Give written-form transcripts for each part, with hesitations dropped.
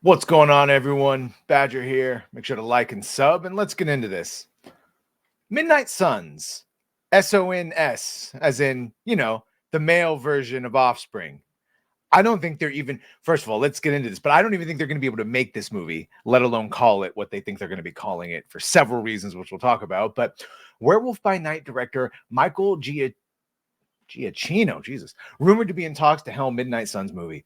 What's going on, everyone? Badger here. Make sure to like and sub, and let's get into this. Midnight Suns, SONS, as in, the male version of Offspring. I don't think they're even, first of all, let's get into this, but I don't even think they're going to be able to make this movie, let alone call it what they think they're going to be calling it for several reasons, which we'll talk about. But Werewolf by Night director Michael Giacchino, Jesus, rumored to be in talks to helm Midnight Suns movie.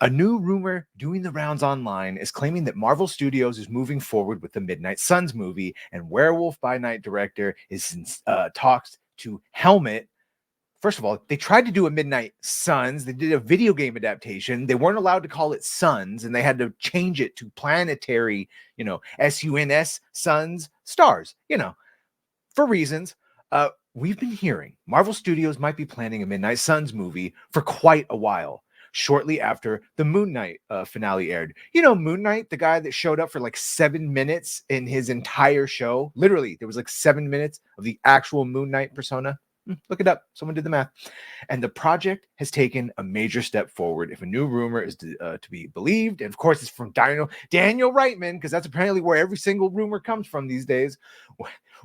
A new rumor doing the rounds online is claiming that Marvel Studios is moving forward with the Midnight Suns movie, and Werewolf by Night director is in talks to helm it. First of all, they tried to do a Midnight Suns. They did a video game adaptation. They weren't allowed to call it Suns, and they had to change it to planetary, SUNS, Suns, stars, for reasons. We've been hearing Marvel Studios might be planning a Midnight Suns movie for quite a while, shortly after the Moon Knight finale aired. Moon Knight, the guy that showed up for like 7 minutes in his entire show. Literally, there was like 7 minutes of the actual Moon Knight persona. Look it up. Someone did the math. And the project has taken a major step forward if a new rumor is to be believed. And of course, it's from Daniel Reitman, because that's apparently where every single rumor comes from these days.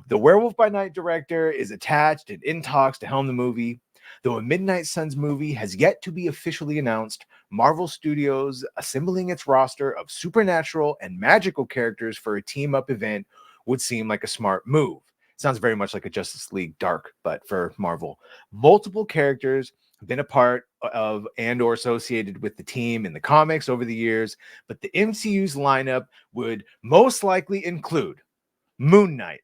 The Werewolf by Night director is attached and in talks to helm the movie. Though a Midnight Suns movie has yet to be officially announced, Marvel Studios assembling its roster of supernatural and magical characters for a team-up event would seem like a smart move. Sounds very much like a Justice League Dark, but for Marvel. Multiple characters have been a part of and or associated with the team in the comics over the years, but the MCU's lineup would most likely include Moon Knight,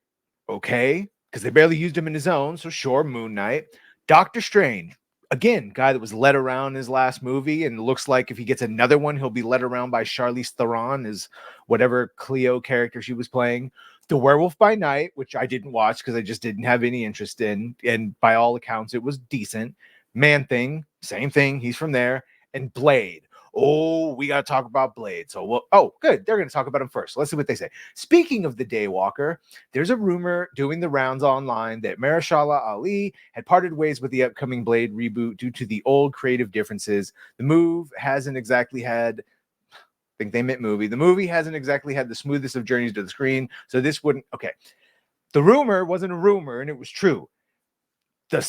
okay? Because they barely used him in his own, so sure, Moon Knight. Doctor Strange, again, guy that was led around in his last movie, and looks like if he gets another one, he'll be led around by Charlize Theron as whatever Cleo character she was playing. The Werewolf by Night, which I didn't watch because I just didn't have any interest in, and by all accounts, it was decent. Man-Thing, same thing, he's from there. And Blade. Oh, we got to talk about Blade. So, good. They're going to talk about him first. Let's see what they say. Speaking of the Daywalker, there's a rumor doing the rounds online that Mahershala Ali had parted ways with the upcoming Blade reboot due to the old creative differences. The move hasn't exactly had... I think they meant movie. The movie hasn't exactly had the smoothest of journeys to the screen, so this wouldn't... Okay. The rumor wasn't a rumor, and it was true. The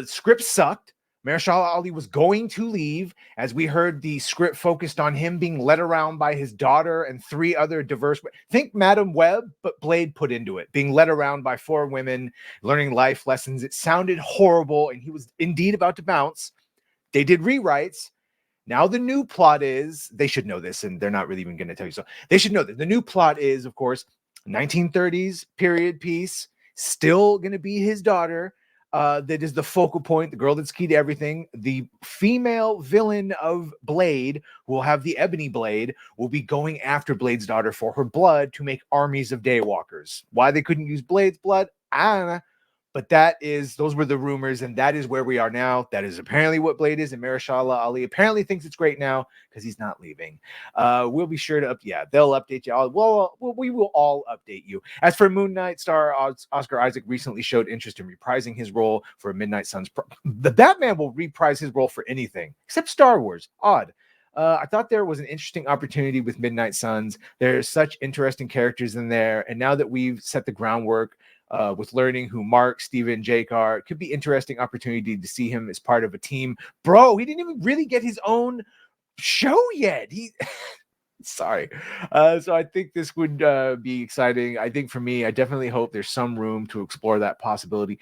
script sucked. Mahershala Ali was going to leave. As we heard, the script focused on him being led around by his daughter and 3 other diverse... Think Madam Web, but Blade put into it. Being led around by 4 women, learning life lessons. It sounded horrible, and he was indeed about to bounce. They did rewrites. Now the new plot is... They should know this, and they're not really even going to tell you so. They should know that the new plot is, of course, 1930s period piece. Still going to be his daughter. That is the focal point, the girl that's key to everything. The female villain of Blade, who will have the ebony blade, will be going after Blade's daughter for her blood to make armies of Daywalkers. Why they couldn't use Blade's blood, I don't know. But those were the rumors, and that is where we are now. That is apparently what Blade is, and Mahershala Ali apparently thinks it's great now because he's not leaving. We'll be sure to they'll update you all. We will all update you. As for Moon Knight, star Oscar Isaac recently showed interest in reprising his role for a Midnight Suns. The Batman will reprise his role for anything except Star Wars. Odd. I thought there was an interesting opportunity with Midnight Suns. There's such interesting characters in there, and now that we've set the groundwork with learning who Mark, Steven, Jake are, it could be interesting opportunity to see him as part of a team. Bro, he didn't even really get his own show yet. Sorry. So I think this would be exciting. I think for me, I definitely hope there's some room to explore that possibility.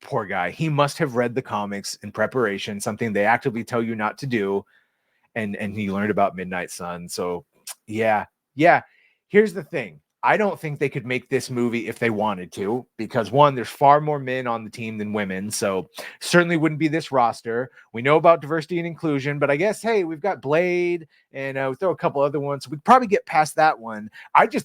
Poor guy, he must have read the comics in preparation, something they actively tell you not to do. And he learned about Midnight Sun. So yeah. Here's the thing. I don't think they could make this movie if they wanted to, because 1, there's far more men on the team than women. So certainly wouldn't be this roster. We know about diversity and inclusion, but I guess, hey, we've got Blade and we throw a couple other ones. So we'd probably get past that one.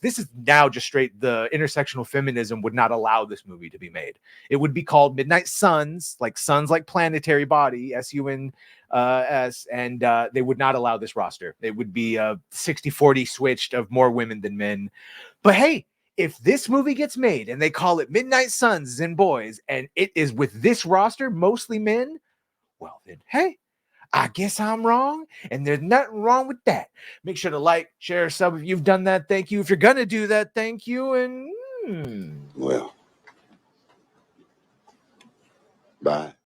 This is now just straight, the intersectional feminism would not allow this movie to be made. It would be called Midnight Suns, like planetary body, SUN, and they would not allow this roster. It would be 60-40 switched of more women than men. But hey, if this movie gets made and they call it Midnight Suns and Boys, and it is with this roster, mostly men, well then, hey, I guess I'm wrong, and there's nothing wrong with that. Make sure to like, share, sub if you've done that. Thank you. If you're gonna do that, thank you. And Well, bye.